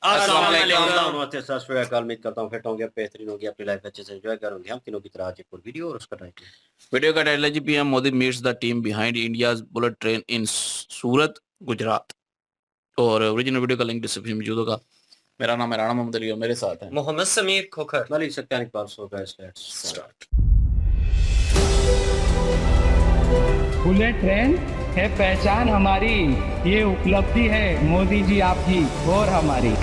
अस्सलाम वालेकुम। नमस्ते, सत श्री अकाल। उम्मीद करता हूँ फिट होंगे, बेहतरीन होगी, अपनी लाइफ अच्छे से एंजॉय करेंगे। हम तीनों की तरह आज एक और वीडियो और उसका टाइटल। वीडियो का टाइटल है जी PM Modi meets the team behind India's bullet train in Surat, Gujarat. और ओरिजिनल वीडियो का लिंक डिस्क्रिप्शन में मौजूद होगा। मेरा नाम है राणा मोहम्मद अली और मेरे साथ है मोहम्मद समीर खोखर, मलिक सत्यान Iqbal. So guys, let's start. Bullet train है पहचान हमारी, ये उपलब्धि है मोदी जी आपकी और हमारी।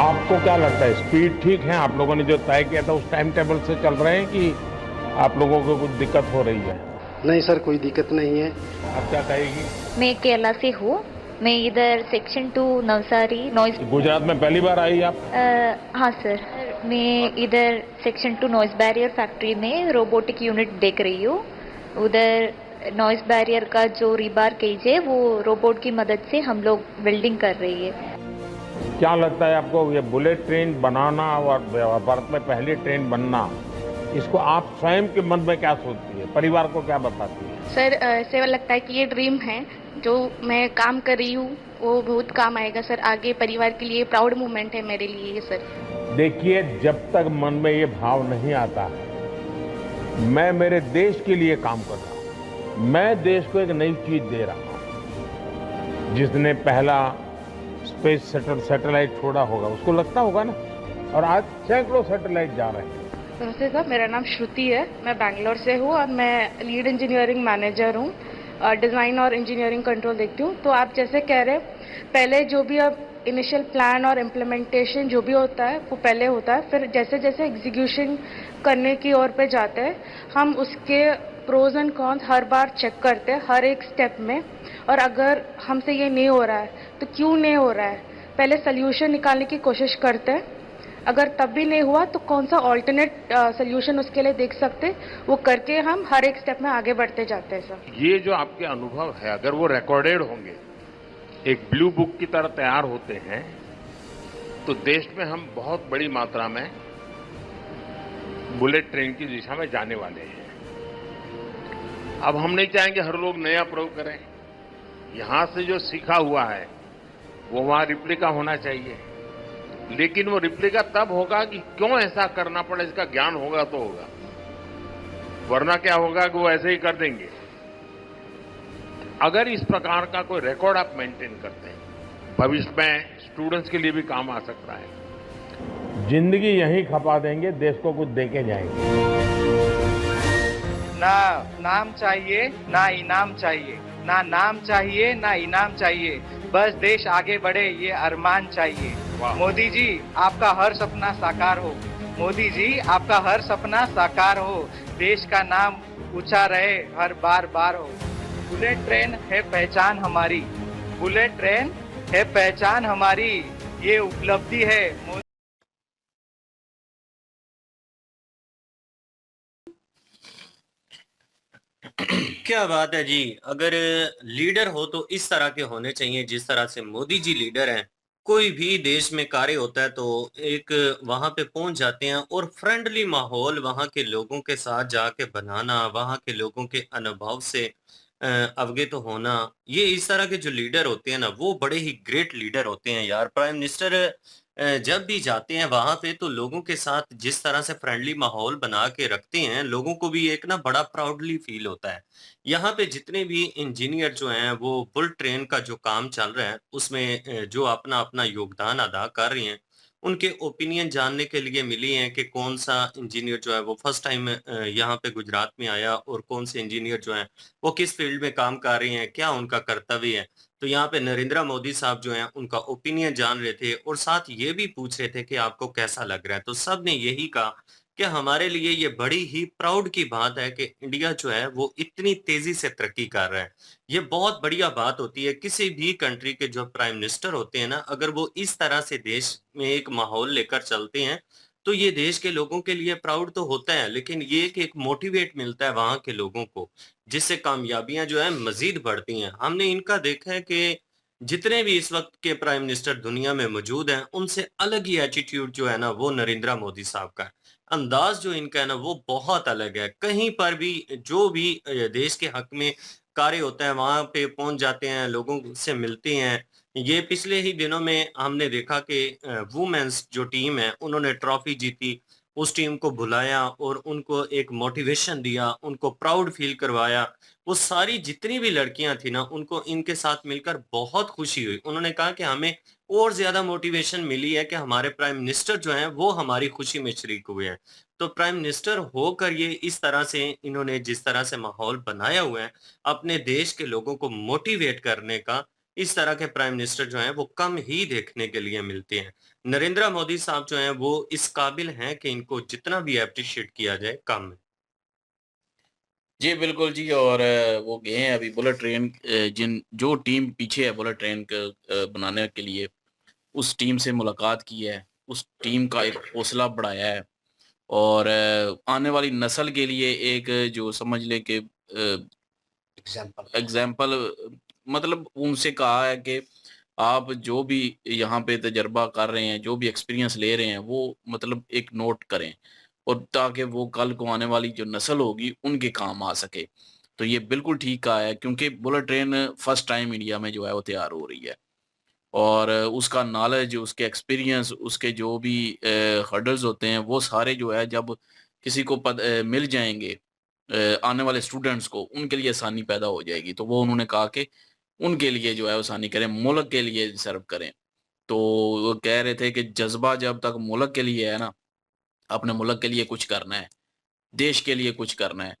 आपको क्या लगता है, स्पीड ठीक है? आप लोगों ने जो तय किया था उस टाइम टेबल से चल रहे हैं कि आप लोगों को कुछ दिक्कत हो रही है? नहीं सर, कोई दिक्कत नहीं है। आप क्या कहेगी? मैं केरला से हूँ। मैं इधर सेक्शन 2 नवसारी नॉइस। गुजरात में पहली बार आई आप? हाँ सर, मैं इधर सेक्शन 2 नॉइस बैरियर फैक्ट्री में रोबोटिक यूनिट देख रही हूँ। उधर नॉइस बैरियर का जो रिबार केज है वो रोबोट की मदद से हम लोग वेल्डिंग कर रही है। क्या लगता है आपको, ये बुलेट ट्रेन बनाना और भारत में पहली ट्रेन बनना, इसको आप स्वयं के मन में क्या सोचती है, परिवार को क्या बताती है? सर, ऐसे लगता है कि ये ड्रीम है, जो मैं काम कर रही हूँ वो बहुत काम आएगा सर। आगे परिवार के लिए प्राउड मोमेंट है मेरे लिए ये सर। देखिए, जब तक मन में ये भाव नहीं आता है मैं मेरे देश के लिए काम कर रहा हूँ, मैं देश को एक नई चीज दे रहा हूँ। जिसने पहला स्पेस सैटेलाइट छोड़ा होगा उसको लगता होगा ना, और आज सैकड़ों सैटेलाइट जा रहे हैं। नमस्ते सर, मेरा नाम श्रुति है। मैं बैंगलोर से हूँ और मैं लीड इंजीनियरिंग मैनेजर हूँ। डिज़ाइन और इंजीनियरिंग कंट्रोल देखती हूँ। तो आप जैसे कह रहे हैं, पहले जो भी अब इनिशियल प्लान और इम्प्लीमेंटेशन जो भी होता है वो पहले होता है, फिर जैसे जैसे एग्जीक्यूशन करने की ओर पे जाते हैं हम उसके प्रोज एंड कॉन्स हर बार चेक करते हैं हर एक स्टेप में। और अगर हमसे ये नहीं हो रहा है तो क्यों नहीं हो रहा है, पहले सोल्यूशन निकालने की कोशिश करते हैं। अगर तब भी नहीं हुआ तो कौन सा ऑल्टरनेट सोल्यूशन उसके लिए देख सकते, वो करके हम हर एक स्टेप में आगे बढ़ते जाते हैं सर। ये जो आपके अनुभव है, अगर वो रिकॉर्डेड होंगे, एक ब्लू बुक की तरह तैयार होते हैं, तो देश में हम बहुत बड़ी मात्रा में बुलेट ट्रेन की दिशा में जाने वाले हैं। अब हम नहीं चाहेंगे हर लोग नया प्रयोग करें। यहां से जो सीखा हुआ है वो वहां रिप्लिका होना चाहिए, लेकिन वो रिप्लिका तब होगा कि क्यों ऐसा करना पड़ा, इसका ज्ञान होगा तो होगा, वरना क्या होगा कि वो ऐसे ही कर देंगे। अगर इस प्रकार का कोई रिकॉर्ड आप मेंटेन करते हैं, भविष्य में स्टूडेंट्स के लिए भी काम आ सकता है। जिंदगी यहीं खपा देंगे, देश को कुछ देके जाएंगे। ना नाम चाहिए ना इनाम चाहिए, ना नाम चाहिए ना इनाम चाहिए, बस देश आगे बढ़े ये अरमान चाहिए। मोदी जी आपका हर सपना साकार हो, मोदी जी आपका हर सपना साकार हो, देश का नाम ऊंचा रहे हर बार बार हो। बुलेट ट्रेन है पहचान हमारी, बुलेट ट्रेन है पहचान हमारी, ये उपलब्धि है मोदी। क्या बात है जी। अगर लीडर हो तो इस तरह के होने चाहिए जिस तरह से मोदी जी लीडर हैं। कोई भी देश में कार्य होता है तो एक वहां पे पहुंच जाते हैं और फ्रेंडली माहौल वहां के लोगों के साथ जाके बनाना, वहां के लोगों के अनुभव से अवगत होना। ये इस तरह के जो लीडर होते हैं ना, वो बड़े ही ग्रेट लीडर होते हैं यार। प्राइम मिनिस्टर जब भी जाते हैं वहां पे तो लोगों के साथ जिस तरह से फ्रेंडली माहौल बना के रखते हैं, लोगों को भी एक ना बड़ा प्राउडली फील होता है। यहाँ पे जितने भी इंजीनियर जो हैं वो बुल ट्रेन का जो काम चल रहा है उसमें जो अपना अपना योगदान अदा कर रहे हैं, उनके ओपिनियन जानने के लिए मिली हैं कि कौन सा इंजीनियर जो है वो फर्स्ट टाइम यहाँ पे गुजरात में आया और कौन से इंजीनियर जो हैं वो किस फील्ड में काम कर रहे हैं, क्या उनका कर्तव्य है। तो यहाँ पे नरेंद्र मोदी साहब जो हैं उनका ओपिनियन जान रहे थे और साथ ये भी पूछ रहे थे कि आपको कैसा लग रहा है। तो सब ने यही कहा कि हमारे लिए ये बड़ी ही प्राउड की बात है कि इंडिया जो है वो इतनी तेजी से तरक्की कर रहा है। ये बहुत बढ़िया बात होती है। किसी भी कंट्री के जो प्राइम मिनिस्टर होते हैं ना, अगर वो इस तरह से देश में एक माहौल लेकर चलते हैं, तो ये देश के लोगों के लिए प्राउड तो होता है, लेकिन ये कि एक मोटिवेट मिलता है वहाँ के लोगों को, जिससे कामयाबियाँ जो है मज़ीद बढ़ती हैं। हमने इनका देखा है कि जितने भी इस वक़्त के प्राइम मिनिस्टर दुनिया में मौजूद हैं, उनसे अलग ही एटीट्यूड जो है ना, वो नरेंद्र मोदी साहब का है। अंदाज़ जो इनका है ना, वो बहुत अलग है। कहीं पर भी जो भी देश के हक में कार्य होता है, वहाँ पे पहुँच जाते हैं, लोगों से मिलते हैं। ये पिछले ही दिनों में हमने देखा कि वुमेन्स जो टीम है, उन्होंने ट्रॉफी जीती, उस टीम को बुलाया और उनको एक मोटिवेशन दिया, उनको प्राउड फ़ील करवाया। वो सारी जितनी भी लड़कियाँ थी ना, उनको इनके साथ मिलकर बहुत खुशी हुई। उन्होंने कहा कि हमें और ज़्यादा मोटिवेशन मिली है कि हमारे प्राइम मिनिस्टर जो हैं, वो हमारी खुशी में शरीक हुए हैं। तो प्राइम मिनिस्टर होकर ये इस तरह से इन्होंने जिस तरह से माहौल बनाया हुआ है, अपने देश के लोगों को मोटिवेट करने का, इस तरह के प्राइम मिनिस्टर जो हैं वो कम ही देखने के लिए मिलते हैं। नरेंद्र मोदी साहब जो हैं वो इस काबिल हैं कि इनको जितना भी एप्रिशिएट किया जाए कम है। जी, बिल्कुल जी। और वो गए हैं अभी बुलेट ट्रेन, जिन जो टीम पीछे है बुलेट ट्रेन बनाने के लिए, उस टीम से मुलाकात की है, उस टीम का एक हौसला बढ़ाया है और आने वाली नस्ल के लिए एक जो समझ लें कि एग्ज़ाम्पल, मतलब उनसे कहा है कि आप जो भी यहाँ पे तजर्बा कर रहे हैं, जो भी एक्सपीरियंस ले रहे हैं, वो मतलब एक नोट करें और ताकि वो कल को आने वाली जो नस्ल होगी, उनके काम आ सके। तो ये बिल्कुल ठीक कहा है क्योंकि bullet train first time India में जो है वो तैयार हो रही है और उसका नॉलेज, उसके एक्सपीरियंस, उसके जो भी हर्डल्स होते हैं, वो सारे जो है जब किसी को मिल जाएँगे, आने वाले स्टूडेंट्स को, उनके लिए आसानी पैदा हो जाएगी। तो वो उन्होंने कहा कि उनके लिए जो है आसानी करें, मुल्क के लिए सर्व करें। तो वो कह रहे थे कि जज़्बा जब तक मुल्क के लिए है ना, अपने मुल्क के लिए कुछ करना है, देश के लिए कुछ करना है,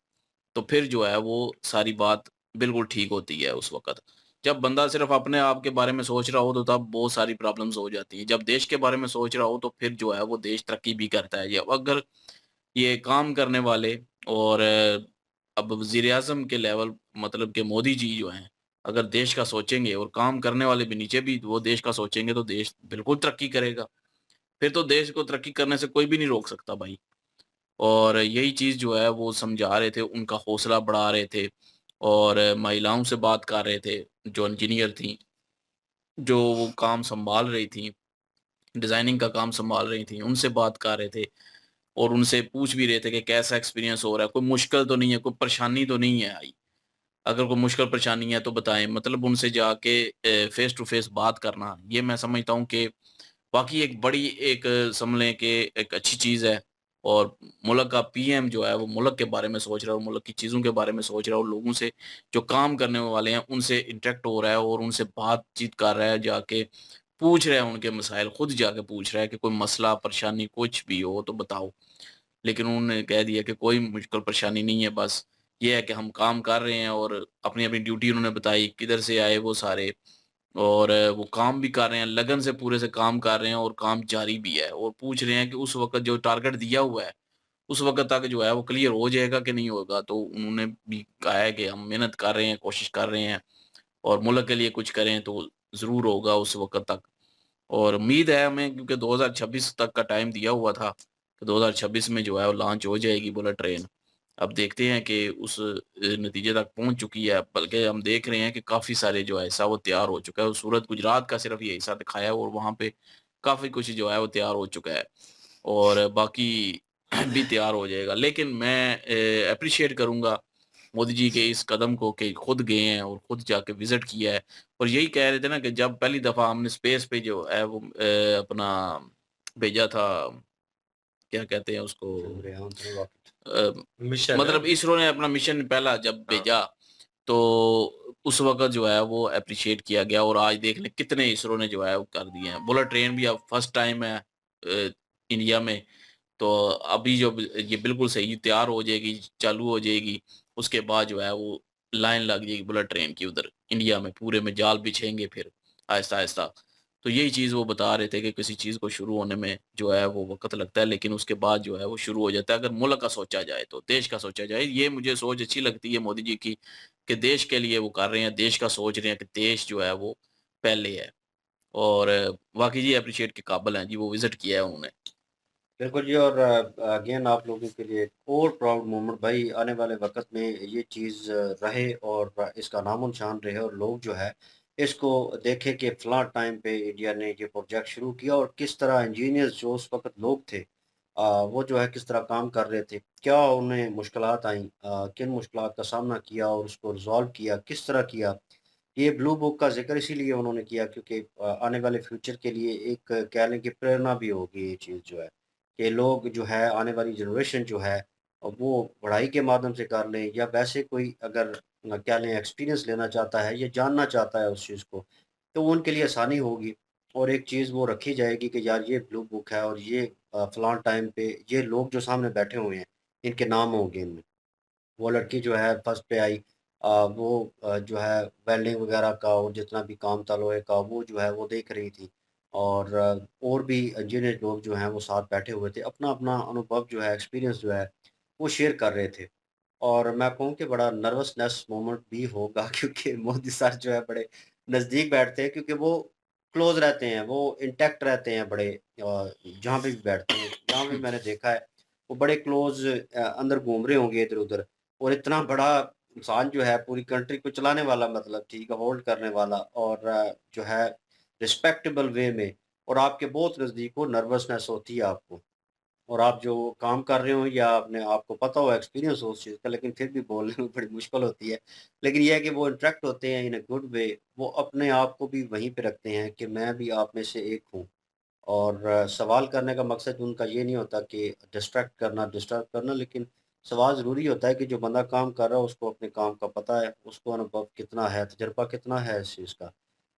तो फिर जो है वो सारी बात बिल्कुल ठीक होती है उस वक़्त। जब बंदा सिर्फ़ अपने आप के बारे में सोच रहा हो तो तब बहुत सारी प्रॉब्लम्स हो जाती हैं। जब देश के बारे में सोच रहा हो तो फिर जो है वो देश तरक्की भी करता है। ये अगर ये काम करने वाले और अब वज़ीर-ए-आज़म के लेवल, मतलब कि मोदी जी जो हैं, अगर देश का सोचेंगे और काम करने वाले भी नीचे भी वो देश का सोचेंगे तो देश बिल्कुल तरक्की करेगा। फिर तो देश को तरक्की करने से कोई भी नहीं रोक सकता भाई। और यही चीज़ जो है वो समझा रहे थे, उनका हौसला बढ़ा रहे थे और महिलाओं से बात कर रहे थे, जो इंजीनियर थीं, जो वो काम सँभाल रही थीं, डिज़ाइनिंग का काम सँभाल रही थीं, उनसे बात कर रहे थे और उनसे पूछ भी रहे थे कि कैसा एक्सपीरियंस हो रहा है, कोई मुश्किल तो नहीं है, कोई परेशानी तो नहीं है आई? अगर कोई मुश्किल परेशानी है तो बताएँ। मतलब उनसे जाके फ़ेस टू फ़ेस बात करना, ये मैं समझता हूँ कि वाक़ई एक बड़ी एक समझ लें कि एक अच्छी चीज़ है और मुल्क का पीएम जो है वो मुल्क के बारे में सोच रहा है और मुल्क की चीज़ों के बारे में सोच रहा है और लोगों से जो काम करने वाले हैं उनसे इंटरेक्ट हो रहा है और उनसे बातचीत कर रहा है, जाके पूछ रहा है उनके मसाइल, खुद जाके पूछ रहा है कि कोई मसला, परेशानी कुछ भी हो तो बताओ। लेकिन उन्होंने कह दिया कि कोई मुश्किल परेशानी नहीं है, बस ये है कि हम काम कर रहे हैं और अपनी-अपनी ड्यूटी उन्होंने बताई, किधर से आए वो सारे और वो काम भी कर रहे हैं, लगन से पूरे से काम कर रहे हैं और काम जारी भी है और पूछ रहे हैं कि उस वक़्त जो टारगेट दिया हुआ है, उस वक़्त तक जो है वो क्लियर हो जाएगा कि नहीं होगा। तो उन्होंने भी कहा है कि हम मेहनत कर रहे हैं, कोशिश कर रहे हैं और मुल्क के लिए कुछ करें तो ज़रूर होगा उस वक़्त तक। और उम्मीद है हमें क्योंकि 2026 तक का टाइम दिया हुआ था, कि 2026 में जो है वो लॉन्च हो जाएगी बुलेट ट्रेन। अब देखते हैं कि उस नतीजे तक पहुँच चुकी है, बल्कि हम देख रहे हैं कि काफ़ी सारे जो है हिस्सा वो तैयार हो चुका है और सूरत गुजरात का सिर्फ़ ये हिस्सा दिखाया है और वहाँ पे काफ़ी कुछ जो है वो तैयार हो चुका है और बाकी भी तैयार हो जाएगा। लेकिन मैं एप्रिशिएट करूँगा मोदी जी के इस कदम को कि खुद गए हैं और खुद जाके विज़िट किया है और यही कह रहे थे ना कि जब पहली दफ़ा हमने स्पेस पे जो है वो अपना भेजा था, क्या कहते हैं उसको, अ, मिशन है। मतलब इसरो ने अपना मिशन पहला जब हाँ। भेजा, तो उस वक़्त जो है वो एप्रिशिएट किया गया और आज देख लें कितने इसरो ने जो है वो कर दिए हैं। बुलेट ट्रेन भी अब फर्स्ट टाइम है इंडिया में, तो अभी जो ये बिल्कुल सही तैयार हो जाएगी, चालू हो जाएगी, उसके बाद जो है वो लाइन लग जाएगी बुलेट ट्रेन की उधर इंडिया में, पूरे में जाल बिछेंगे फिर आहिस्ता-आहिस्ता। तो यही चीज़ वो बता रहे थे कि किसी चीज़ को शुरू होने में जो है वो वक़्त लगता है, लेकिन उसके बाद जो है वो शुरू हो जाता है। अगर मुल्क का सोचा जाए तो, देश का सोचा जाए, ये मुझे सोच अच्छी लगती है मोदी जी की, कि देश के लिए वो कर रहे हैं, देश का सोच रहे हैं कि देश जो है वो पहले है। और वाक़ई जी एप्रिशिएट के काबिल हैं जी, वो विज़िट किया है उन्होंने। बिल्कुल जी। और अगेन आप लोगों के लिए एक और प्राउड मोमेंट भाई, आने वाले वक़्त में ये चीज़ रहे और इसका नामो-निशान रहे और लोग जो है इसको देखें कि फ़लाँ टाइम पे इंडिया ने ये प्रोजेक्ट शुरू किया और किस तरह इंजीनियर्स जो उस वक़्त लोग थे वो जो है किस तरह काम कर रहे थे, क्या उन्हें मुश्किलात आईं, किन मुश्किलात का सामना किया और उसको रिज़ॉल्व किया, किस तरह किया। ये ब्लू बुक का ज़िक्र इसीलिए उन्होंने किया क्योंकि आने वाले फ्यूचर के लिए एक कह लें कि प्रेरणा भी होगी ये चीज़ जो है, कि लोग जो है आने वाली जनरेशन जो है वो पढ़ाई के माध्यम से कर लें या वैसे कोई अगर क्या लें एक्सपीरियंस लेना चाहता है या जानना चाहता है उस चीज़ को, तो उनके लिए आसानी होगी और एक चीज़ वो रखी जाएगी कि यार ये ब्लू बुक है और ये फ़लाँ टाइम पे ये लोग जो सामने बैठे हुए हैं, इनके नाम होंगे इनमें। वो लड़की जो है फर्स्ट पे आई वो जो है वेल्डिंग वगैरह का और जितना भी काम था लोहे का वो जो है वो देख रही थी और और भी इंजीनियर लोग जो हैं वो साथ बैठे हुए थे। अपना-अपना अनुभव जो है एक्सपीरियंस जो है वो शेयर कर रहे थे। और मैं कहूँ कि बड़ा नर्वसनेस मोमेंट भी होगा क्योंकि मोदी सर जो है बड़े नज़दीक बैठते हैं क्योंकि वो क्लोज़ रहते हैं, वो इंटैक्ट रहते हैं बड़े जहाँ पे भी बैठते हैं। जहाँ भी मैंने देखा है वो बड़े क्लोज़ अंदर घूम रहे होंगे इधर-उधर और इतना बड़ा इंसान जो है पूरी कंट्री को चलाने वाला मतलब ठीक है, होल्ड करने वाला और जो है रिस्पेक्टेबल वे में और आपके बहुत नज़दीक हो, नर्वसनेस होती है आपको। और आप जो काम कर रहे हो या आपने आपको पता हो एक्सपीरियंस हो उस चीज़ का लेकिन फिर भी बोलने में बड़ी मुश्किल होती है। लेकिन ये है कि वो इंटरैक्ट होते हैं इन अ गुड वे, वो अपने आप को भी वहीं पे रखते हैं कि मैं भी आप में से एक हूँ। और सवाल करने का मकसद उनका ये नहीं होता कि डिस्ट्रैक्ट करना, डिस्टर्ब करना, लेकिन सवाल ज़रूरी होता है कि जो बंदा काम कर रहा है उसको अपने काम का पता है, उसको अनुभव कितना है, तजुर्बा कितना है इस चीज़ का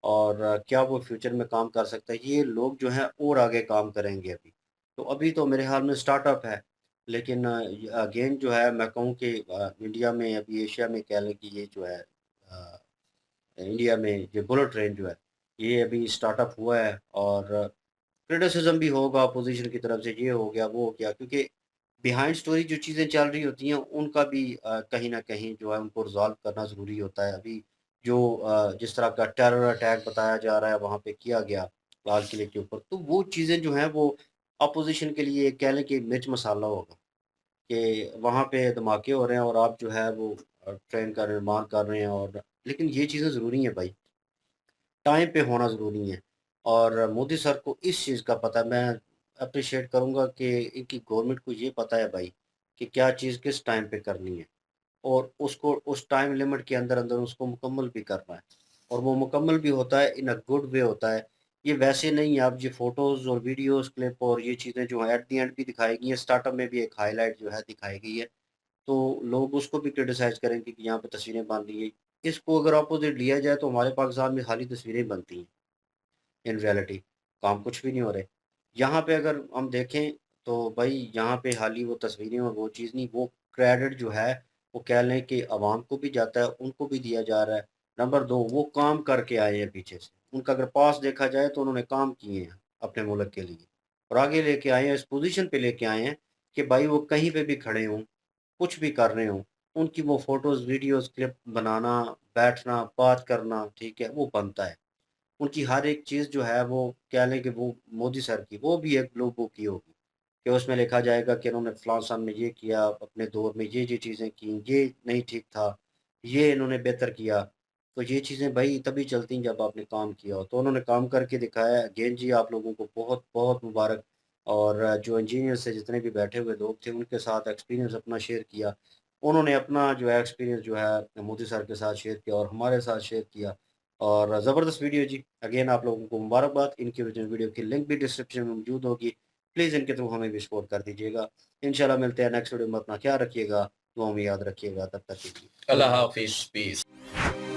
और क्या वो फ्यूचर में काम कर सकता है। ये लोग जो हैं और आगे काम करेंगे अभी। तो अभी तो मेरे ख़्याल में स्टार्टअप है, लेकिन अगेन जो है मैं कहूँ कि इंडिया में अभी एशिया में कह लें कि ये जो है अ, इंडिया में ये बुलेट ट्रेन जो है, ये अभी स्टार्टअप हुआ है और क्रिटिसिज़्म भी होगा अपोज़िशन की तरफ से, ये हो गया, वो हो गया क्योंकि बिहाइंड स्टोरी जो चीज़ें चल रही होती हैं, उनका भी कहीं न कहीं जो है उनको रिज़ॉल्व करना ज़रूरी होता है। अभी जो जिस तरह का टेरर अटैक बताया जा रहा है, वहाँ पे किया गया लाल किले के ऊपर, तो वो चीज़ें जो हैं वो अपोज़िशन के लिए कह लें कि मिर्च मसाला होगा, कि वहाँ पे धमाके हो रहे हैं और आप जो है वो ट्रेन का निर्माण कर रहे हैं और लेकिन ये चीज़ें ज़रूरी हैं भाई। टाइम पे होना ज़रूरी है और मोदी सर को इस चीज़ का पता है। मैं एप्रिशिएट करूँगा कि इनकी गवर्नमेंट को ये पता है भाई कि क्या चीज़ किस टाइम पे करनी है और उसको उस टाइम लिमिट के अंदर-अंदर उसको मुकम्मल भी करना है और वो मुकम्मल भी होता है इन अ गुड वे होता है। ये वैसे नहीं है आप ये फ़ोटोज़ और वीडियोज़ क्लिप और ये चीज़ें जो हैं एट द एंड भी दिखाई गई हैं, स्टार्टअप में भी एक हाइलाइट जो है दिखाई गई है। तो लोग उसको भी क्रिटिसाइज़ करेंगे कि यहाँ पे तस्वीरें बन रही हैं। इसको अगर अपोज़िट लिया जाए तो हमारे पाकिस्तान में खाली तस्वीरें बनती हैं। इन रियलिटी काम कुछ भी नहीं हो रहे। यहाँ पे अगर हम देखें तो भई यहाँ पे हाली वो तस्वीरें और वो चीज़ नहीं, वो क्रेडिट जो है वो कह लें कि अवाम को भी जाता है, उनको भी दिया जा रहा है। नंबर 2 वो काम करके आए हैं पीछे से। उनका अगर पास देखा जाए तो उन्होंने काम किए हैं अपने मुल्क के लिए और आगे लेके आए हैं, इस पोज़ीशन पे लेके आए हैं कि भाई वो कहीं पे भी खड़े हों, कुछ भी कर रहे हों, उनकी वो फ़ोटोज़, वीडियोज़, क्लिप बनाना, बैठना, बात करना, ठीक है, वो बनता है। उनकी हर एक चीज़ जो है वो कह लें कि वो मोदी सर की, वो भी एक ब्लू बुक की होगी, कि उसमें लिखा जाएगा कि इन्होंने फलाँ साल में ये किया, अपने दौर में ये चीज़ें की, ये नहीं ठीक था, ये इन्होंने बेहतर किया। तो ये चीज़ें भई तभी चलती हैं जब आपने काम किया हो। तो उन्होंने काम करके दिखाया है। अगेन जी आप लोगों को बहुत-बहुत मुबारक और जो इंजीनियर्स थे जितने भी बैठे हुए लोग थे उनके साथ एक्सपीरियंस अपना शेयर किया। उन्होंने अपना जो है एक्सपीरियंस जो है मोदी सर के साथ शेयर किया और हमारे साथ शेयर किया। और ज़बरदस्त वीडियो जी। अगेन आप लोगों को मुबारकबाद। इनकी ओरिजिनल वीडियो की लिंक भी डिस्क्रिप्शन में मौजूद होगी। प्लीज़ इनके थ्रू हमें भी सपोर्ट कर दीजिएगा। इंशाल्लाह मिलते हैं नेक्स्ट वीडियो में। अपना ख्याल रखिएगा, दुआओं में याद रखिएगा। तब तक के लिए अल्लाह अल्लाह हाफ़िज़। हाफ़िज़, पीस।